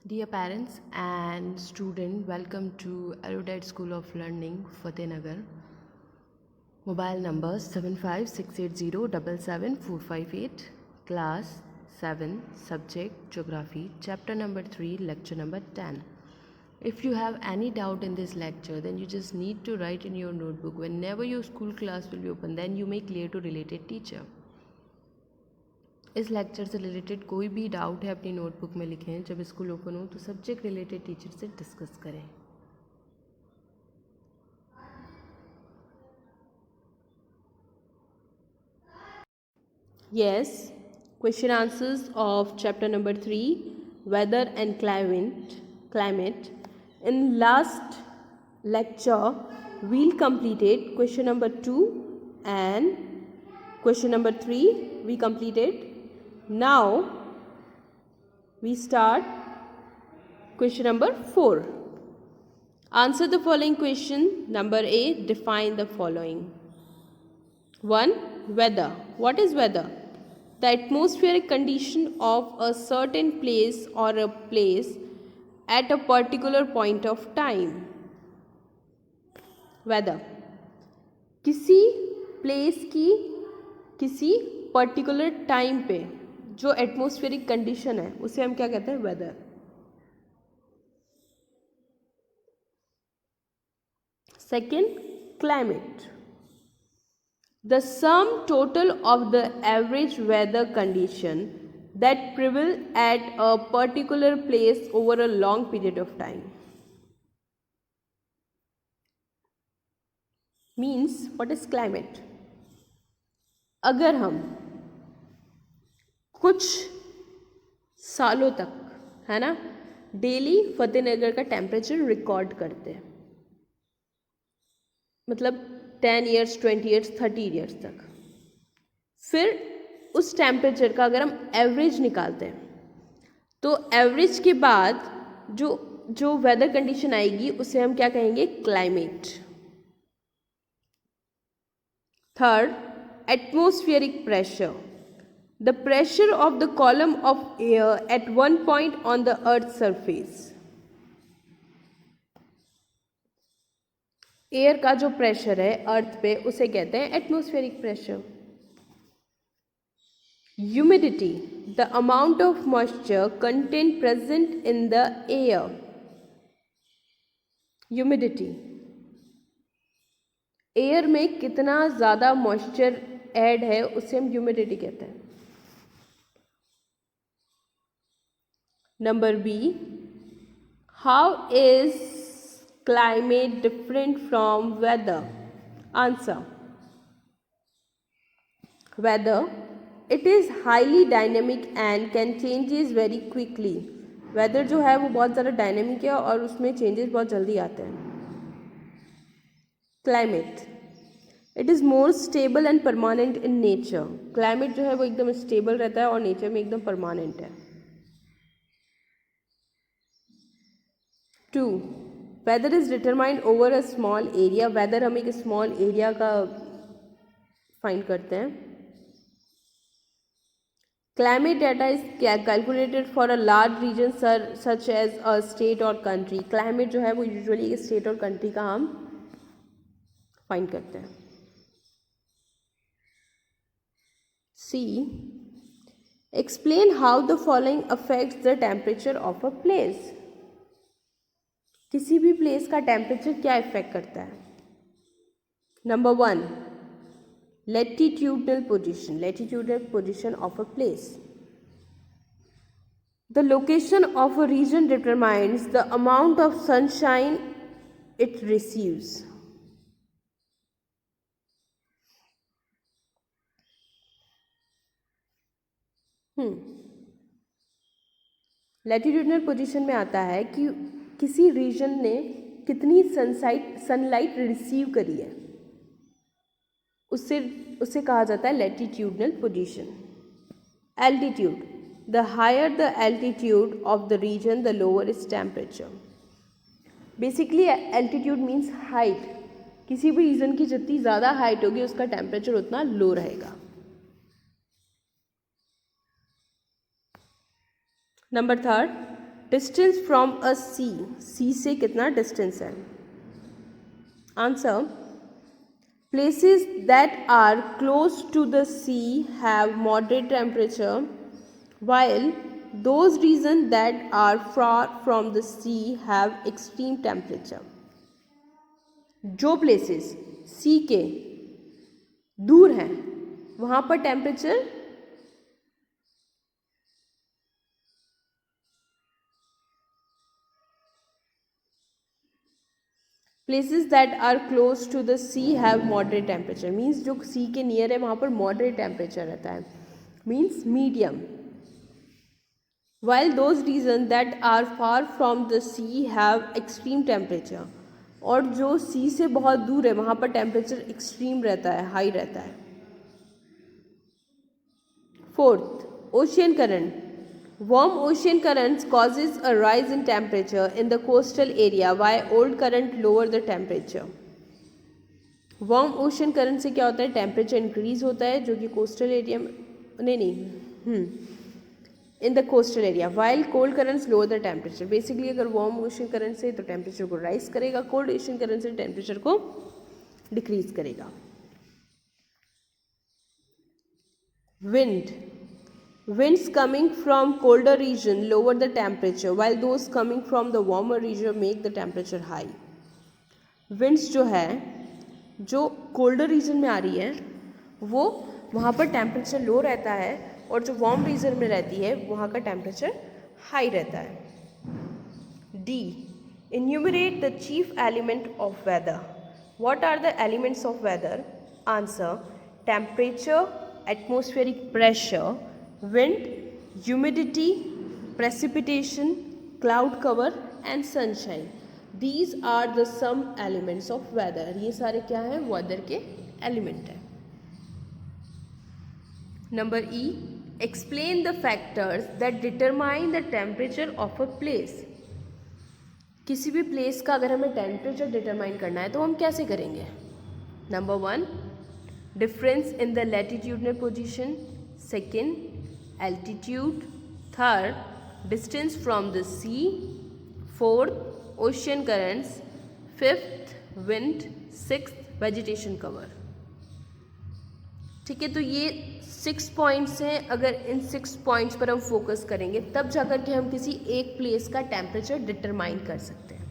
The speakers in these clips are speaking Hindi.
Dear parents and student, welcome to Erudite School of Learning, Fatehnagar. Mobile number 7568077458. Class 7, Subject Geography, Chapter number 3, Lecture number 10. If you have any doubt in this lecture, then you just need to write in your notebook. Whenever your school class will be open, then you may clear to related teacher. इस लेक्चर से रिलेटेड कोई भी डाउट है अपनी नोटबुक में लिखें. जब स्कूल ओपन हो तो सब्जेक्ट रिलेटेड टीचर से डिस्कस करें. Yes, question answers of chapter number 3, weather and climate. In last lecture we completed question number 2 and question number 3 we completed. Now we start question number 4. Answer the following question. Number A, define the following. 1. Weather. What is weather? The atmospheric condition of a certain place or a place at a particular point of time. Weather. किसी प्लेस की किसी पर्टिकुलर टाइम पे जो एटमॉस्फेरिक कंडीशन है उसे हम क्या कहते हैं? Weather. Second, climate. The sum total of the average weather condition that prevail at a particular place over a long period of time. Means, what is climate? अगर हम कुछ सालों तक, है ना, डेली फतेहनगर का टेम्परेचर रिकॉर्ड करते हैं, मतलब 10 ईयर्स, 20 ईयर्स, 30 ईयर्स तक, फिर उस टेम्परेचर का अगर हम एवरेज निकालते हैं तो एवरेज के बाद जो वेदर कंडीशन आएगी उसे हम क्या कहेंगे? Climate. Third, atmospheric pressure. The pressure of the column of air at one point on the earth surface. Air का जो प्रेशर है अर्थ पे उसे कहते हैं atmospheric pressure. Humidity. The amount of moisture content present in the air. Humidity, air में कितना ज़्यादा मॉइस्चर ऐड है उसे हम ह्यूमिडिटी कहते हैं. Number B, how is climate different from weather? Answer. Weather, it is highly dynamic and can changes very quickly. Weather जो है वो बहुत ज़्यादा डायनेमिक है और उसमें चेंजेस बहुत जल्दी आते हैं. Climate, it is more stable and permanent in nature. Climate जो है वो एकदम स्टेबल रहता है और नेचर में एकदम परमानेंट है. 2. Weather is determined over a small area. Weather हम एक स्मॉल एरिया का फाइंड करते हैं. Climate data is calculated for a large region such as a state और कंट्री. क्लाइमेट जो है वो यूजुअली एक स्टेट और कंट्री का हम फाइंड करते हैं. C, explain how the following affects the temperature of a place. किसी भी प्लेस का टेम्परेचर क्या इफेक्ट करता है? Number 1, latitudinal position. Latitudinal position of a place. The location of a region determines the amount of sunshine it receives. Latitudinal position में आता है कि किसी रीजन ने कितनी सनलाइट रिसीव करी है, उससे कहा जाता है latitudinal position. Altitude, the higher the altitude of the region the lower is temperature. Basically altitude means height. किसी भी रीजन की जितनी ज़्यादा हाइट होगी उसका टेम्परेचर उतना लो रहेगा. नंबर 3, डिस्टेंस फ्रॉम अ सी, सी से कितना डिस्टेंस है? Answer, places that are close to the sea have moderate temperature, while those regions that are far from the sea have extreme temperature. जो places sea के दूर हैं वहाँ पर temperature places that are close to the sea have moderate temperature, means जो sea के नियर है वहाँ पर moderate temperature रहता है, means medium, while those regions that are far from the sea have extreme temperature, और जो sea से बहुत दूर है वहाँ पर टेम्परेचर एक्सट्रीम रहता है, हाई रहता है. Fourth, ocean current. Warm ocean currents causes a rise in temperature in the coastal area while old current lower the temperature. Warm ocean current से क्या होता है? टेम्परेचर इंक्रीज होता है जो कि कोस्टल एरिया में नहीं in the coastal area, while cold currents lower the temperature. Basically अगर वार्म ओशन करंट से तो टेम्परेचर को राइज करेगा, कोल्ड ओशन करंट से टेम्परेचर को डिक्रीज करेगा. Wind. Winds coming from colder region lower the temperature while those coming from the warmer region make the temperature high. Winds जो है जो colder region में आ रही है वो वहाँ पर temperature low रहता है और जो warm region में रहती है वहाँ का temperature high रहता है. D. Enumerate the chief element of weather. What are the elements of weather? Answer, temperature, atmospheric pressure, wind, humidity, precipitation, cloud cover and sunshine. These are the some elements of weather. ये सारे क्या हैं? weather के element हैं. Number E. Explain the factors that determine the temperature of a place. किसी भी place का अगर हमें temperature determine करना है तो हम कैसे करेंगे? Number 1. Difference in the latitudinal position. Second, altitude. Third, distance from the sea. Fourth, ocean currents. Fifth, wind. Sixth, vegetation cover. ठीक है, तो ये 6 पॉइंट्स हैं. अगर इन 6 पॉइंट्स पर हम फोकस करेंगे तब जाकर के हम किसी एक प्लेस का टेम्परेचर डिटरमाइन कर सकते हैं.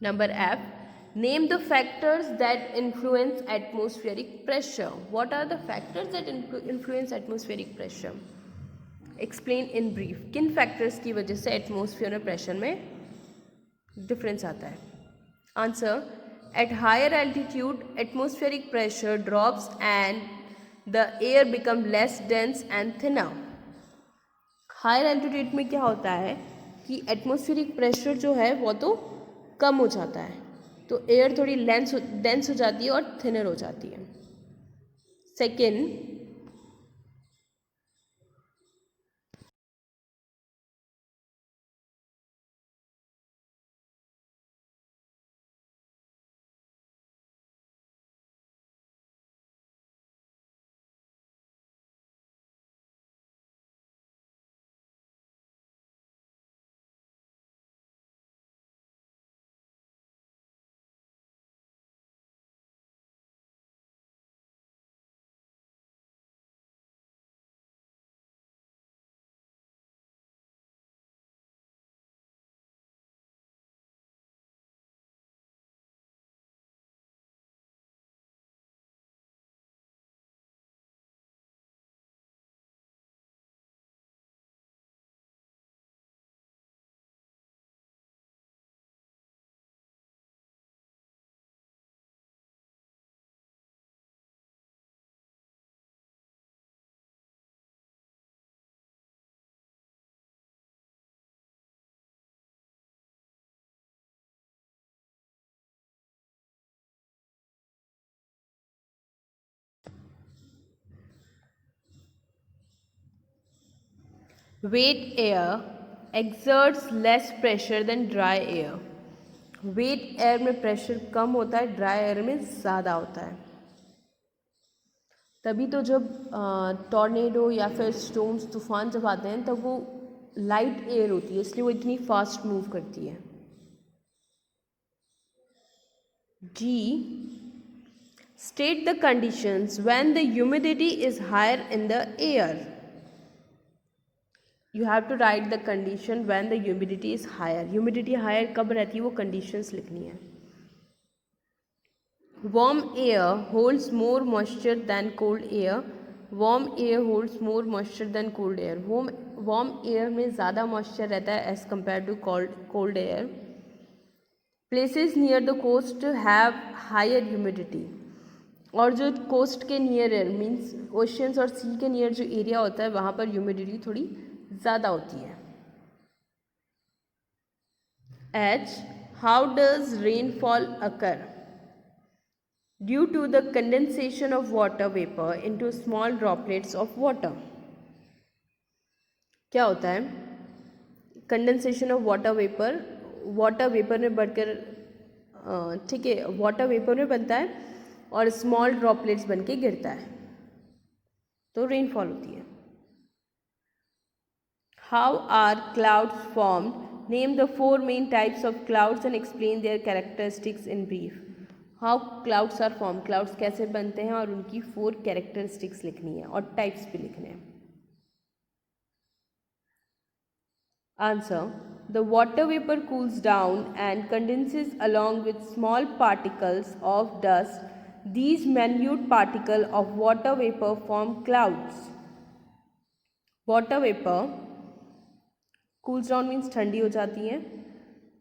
Number F. Name the factors that influence atmospheric pressure. What are the factors that influence atmospheric pressure? Explain in brief. किन factors की वजह से atmosphere में pressure में difference आता है? Answer, at higher altitude atmospheric pressure drops and the air become less dense and thinner. Higher altitude में क्या होता है कि atmospheric pressure जो है वो तो कम हो जाता है तो एयर थोड़ी डेंस हो जाती है और थिनर हो जाती है. Second, wet air exerts less pressure than dry air. wet air में प्रेशर कम होता है, ड्राई एयर में ज़्यादा होता है. तभी तो जब टॉर्नेडो या फिर स्टॉर्म्स तूफान जब आते हैं तब वो लाइट एयर होती है, इसलिए वो इतनी फास्ट मूव करती है। जी, state the conditions when the humidity is higher in the air. You have to write the condition when the humidity is higher. Humidity higher कब रहती है वो conditions लिखनी है। Warm air holds more moisture than cold air. Warm air holds more moisture than cold air. Warm air में ज़्यादा moisture रहता है as compared to cold air. Places near the coast have higher humidity. और जो कोस्ट के नियर है मीन्स ओशियंस और सी के नियर जो एरिया होता है वहाँ पर ह्यूमिडिटी थोड़ी ज़्यादा होती है। H, how does rainfall occur? Due to the condensation of water vapour into small droplets of water. क्या होता है कंडेंसेशन ऑफ वाटर वेपर में बढ़कर, ठीक है, वाटर वेपर में बनता है और स्मॉल ड्रॉपलेट्स बन के गिरता है तो रेनफॉल होती है। How are clouds formed? Name the 4 main types of clouds and explain their characteristics in brief. How clouds are form, clouds कैसे बनते हैं और उनकी 4 कैरेक्टरिस्टिक्स लिखनी है और टाइप्स भी लिखने हैं। Answer, the water vapor cools down and condenses along with small particles of dust. These minute particles of water vapor form clouds. Water vapor cools down means ठंडी हो जाती है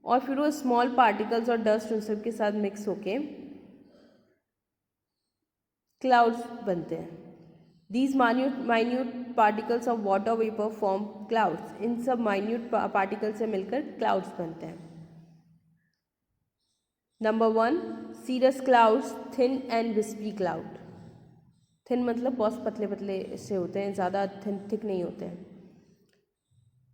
और फिर वो small particles और dust उन सब के साथ मिक्स होके clouds बनते हैं। These minute particles of water vapor form clouds. इन सब minute particles से मिलकर clouds बनते हैं। Number 1, cirrus clouds, thin and wispy cloud. Thin मतलब बहुत पतले पतले से होते हैं, ज़्यादा थिक नहीं होते हैं।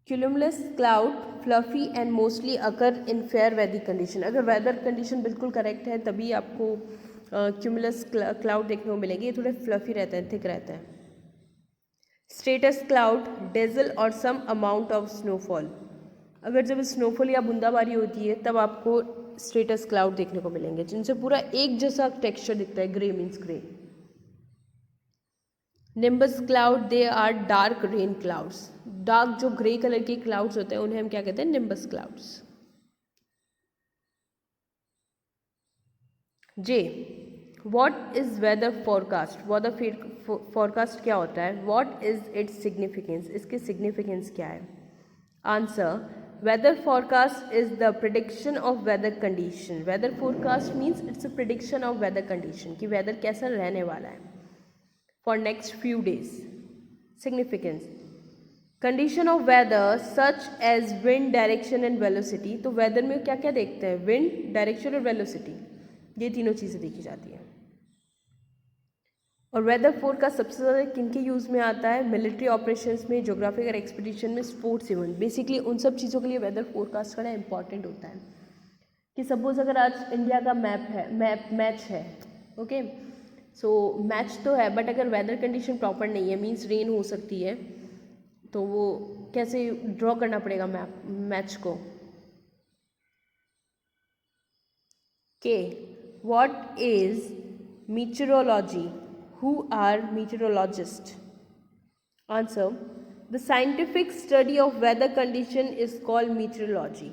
Cumulus cloud, fluffy and mostly occur in fair weather condition. अगर वेदर कंडीशन बिल्कुल करेक्ट है तभी आपको क्यूमुलस क्लाउड देखने को मिलेगी। ये थोड़े फ्लफी रहते हैं, थिक रहते हैं। स्ट्रेटस क्लाउड, डेजल और सम अमाउंट ऑफ स्नोफॉल। अगर जब स्नोफॉल या बूंदाबारी होती है तब आपको स्ट्रेटस क्लाउड देखने को मिलेंगे जिनसे पूरा एक जैसा टेक्सचर दिखता है, grey means grey. Nimbus cloud, they are dark rain clouds. Dark जो ग्रे कलर के क्लाउड्स होते हैं उन्हें हम क्या कहते हैं? Nimbus clouds. J, what is weather forecast? Weather forecast क्या होता है? What is its significance? इसकी सिग्निफिकेंस क्या है? Answer, weather forecast is the prediction of weather condition. Weather forecast means it's a prediction of weather condition कि वेदर कैसा रहने वाला है for next few days. Significance, condition of weather such as wind, direction and velocity. तो वेदर में क्या क्या देखते हैं? विंड, डायरेक्शन और वेलोसिटी, ये तीनों चीज़ें देखी जाती हैं। और वेदर फोरकास्ट सबसे ज़्यादा किनके यूज़ में आता है? मिलिट्री ऑपरेशंस में, ज्योग्राफिकल एक्सपीडिशन में, स्पोर्ट्स इवेंट, बेसिकली उन सब चीज़ों के लिए वेदर फोरकास्ट करना इंपॉर्टेंट होता है। कि सपोज अगर आज इंडिया का मैच है, ओके, सो मैच तो है बट अगर वेदर कंडीशन प्रॉपर नहीं है, मीन्स रेन हो सकती है, तो वो कैसे ड्रॉ करना पड़ेगा मैच को? के, what is meteorology? Who are meteorologists? Answer, the scientific study of weather condition is called meteorology.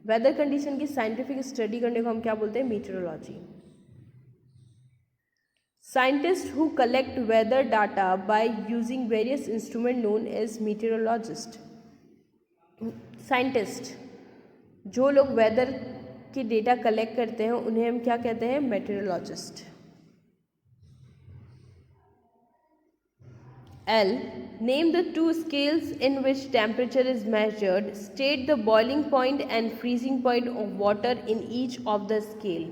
Weather condition की साइंटिफिक स्टडी करने को हम क्या बोलते हैं? Meteorology. Scientist who collect weather data by using various instrument known as meteorologist. Scientist जो लोग वेदर के डेटा कलेक्ट करते हैं उन्हें हम क्या कहते हैं? मेटेरोलॉजिस्ट। L, name the 2 scales in which temperature is measured. State the boiling point and freezing point of water in each of the scale.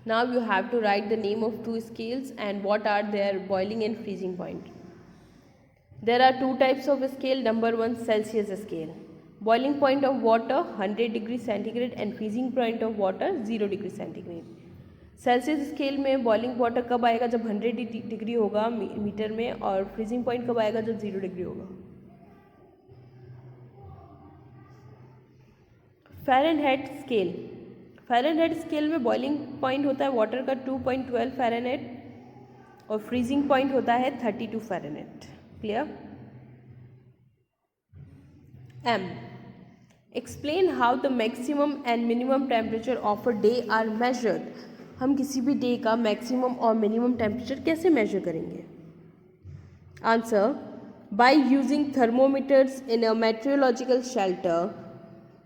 Now you have to write the name of 2 scales and what are their boiling and freezing point. There are 2 types of scale. Number 1, Celsius scale. Boiling point of water 100 degree centigrade and freezing point of water 0 degree centigrade. Celsius scale में बॉइलिंग वाटर कब आएगा? जब 100 डिग्री होगा मीटर में, और फ्रीजिंग पॉइंट कब आएगा? जब 0 डिग्री होगा। फ़ारेनहाइट स्केल, फ़ारेनहाइट स्केल में बॉइलिंग पॉइंट होता है वाटर का 2.12 फ़ारेनहाइट, और फ्रीजिंग पॉइंट होता है 32 Fahrenheit. Clear? M. Explain how the maximum and minimum temperature of a day are measured. हम किसी भी डे का मैक्सिमम और मिनिमम टेम्परेचर कैसे मेजर करेंगे? Answer, by using thermometers in a meteorological shelter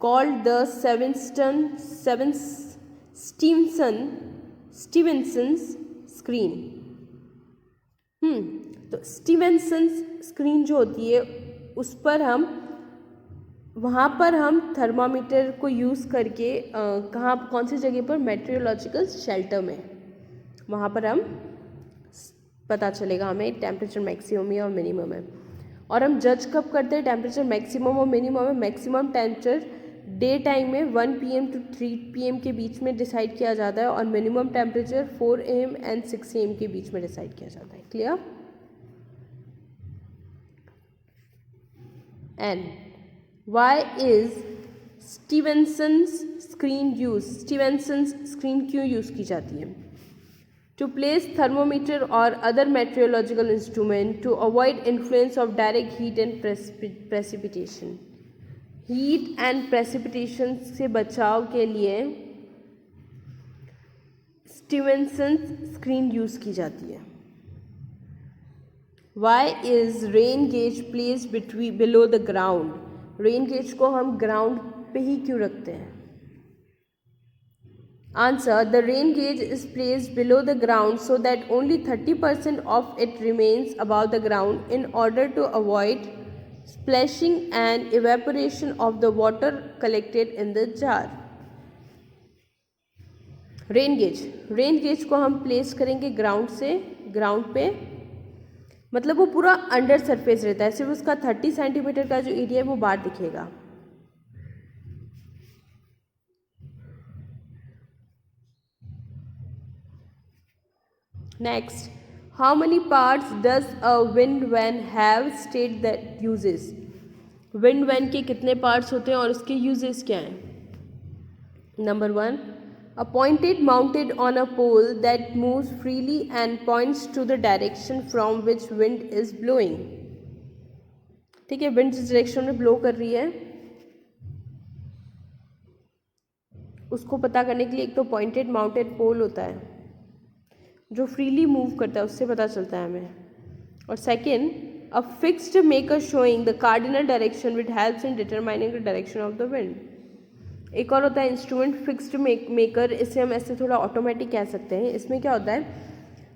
called the Stevenson's screen. तो स्टीवेंसन्स स्क्रीन जो होती है उस पर वहाँ पर हम थर्मामीटर को यूज़ करके कहाँ कौन सी जगह पर? मेट्रोलॉजिकल शेल्टर में, वहाँ पर हम पता चलेगा हमें टेम्परेचर मैक्सिमम है और मिनिमम है। और हम जज कब करते हैं टेम्परेचर मैक्सिमम और मिनिमम है? मैक्सिमम टेम्परेचर डे टाइम में 1 PM to 3 PM के बीच में डिसाइड किया जाता है, और minimum temperature 4 AM and 6 AM के बीच में डिसाइड किया जाता है। Clear? And Why is Stevenson's screen used? Stevenson's screen क्यों यूज़ की जाती है? To place thermometer or other meteorological instrument to avoid influence of direct heat and precipitation. Heat and precipitation से बचाव के लिए Stevenson's screen यूज़ की जाती है। Why is rain gauge placed below the ground? Rain gauge को हम ग्राउंड पे ही क्यों रखते हैं? Answer, the rain gauge is placed below the ground so that only 30% of it remains about the ground in order to avoid splashing and evaporation of the water collected in the jar. Rain gauge को हम प्लेस करेंगे ग्राउंड पे, मतलब वो पूरा अंडर सरफेस रहता है, सिर्फ उसका 30 सेंटीमीटर का जो एरिया है वो बाहर दिखेगा। Next, how many parts does a wind vane have? State that uses. Wind vane के कितने पार्ट्स होते हैं और उसके यूजेस क्या हैं? Number 1, a pointed mounted on a pole that moves freely and points to the direction from which wind is blowing. ठीक है, विंड जिस डायरेक्शन में ब्लो कर रही है उसको पता करने के लिए एक तो पॉइंटेड माउंटेड पोल होता है जो फ्रीली मूव करता है, उससे पता चलता है हमें। और second, a fixed maker showing the cardinal direction which helps in determining the direction of the wind. एक और होता है इंस्ट्रूमेंट फिक्स्ड मेकर, इसे हम ऐसे थोड़ा ऑटोमेटिक कह सकते हैं। इसमें क्या होता है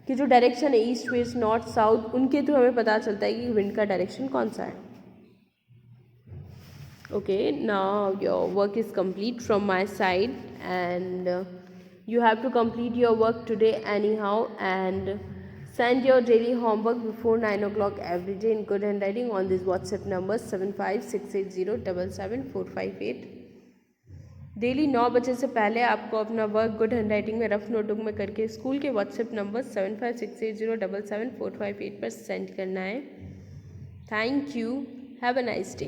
कि जो डायरेक्शन है ईस्ट वेस्ट नॉर्थ साउथ, उनके थ्रू हमें पता चलता है कि विंड का डायरेक्शन कौन सा है। Okay, now your work is complete from my side and you have to complete your work today anyhow and send your daily homework before 9 o'clock every day in good handwriting on this WhatsApp number 7568077458। Daily 9 बजे से पहले आपको अपना वर्क गुड हैंडराइटिंग में रफ नोटबुक में करके स्कूल के व्हाट्सएप नंबर 7568077458 पर सेंड करना है। Thank you, have a nice day.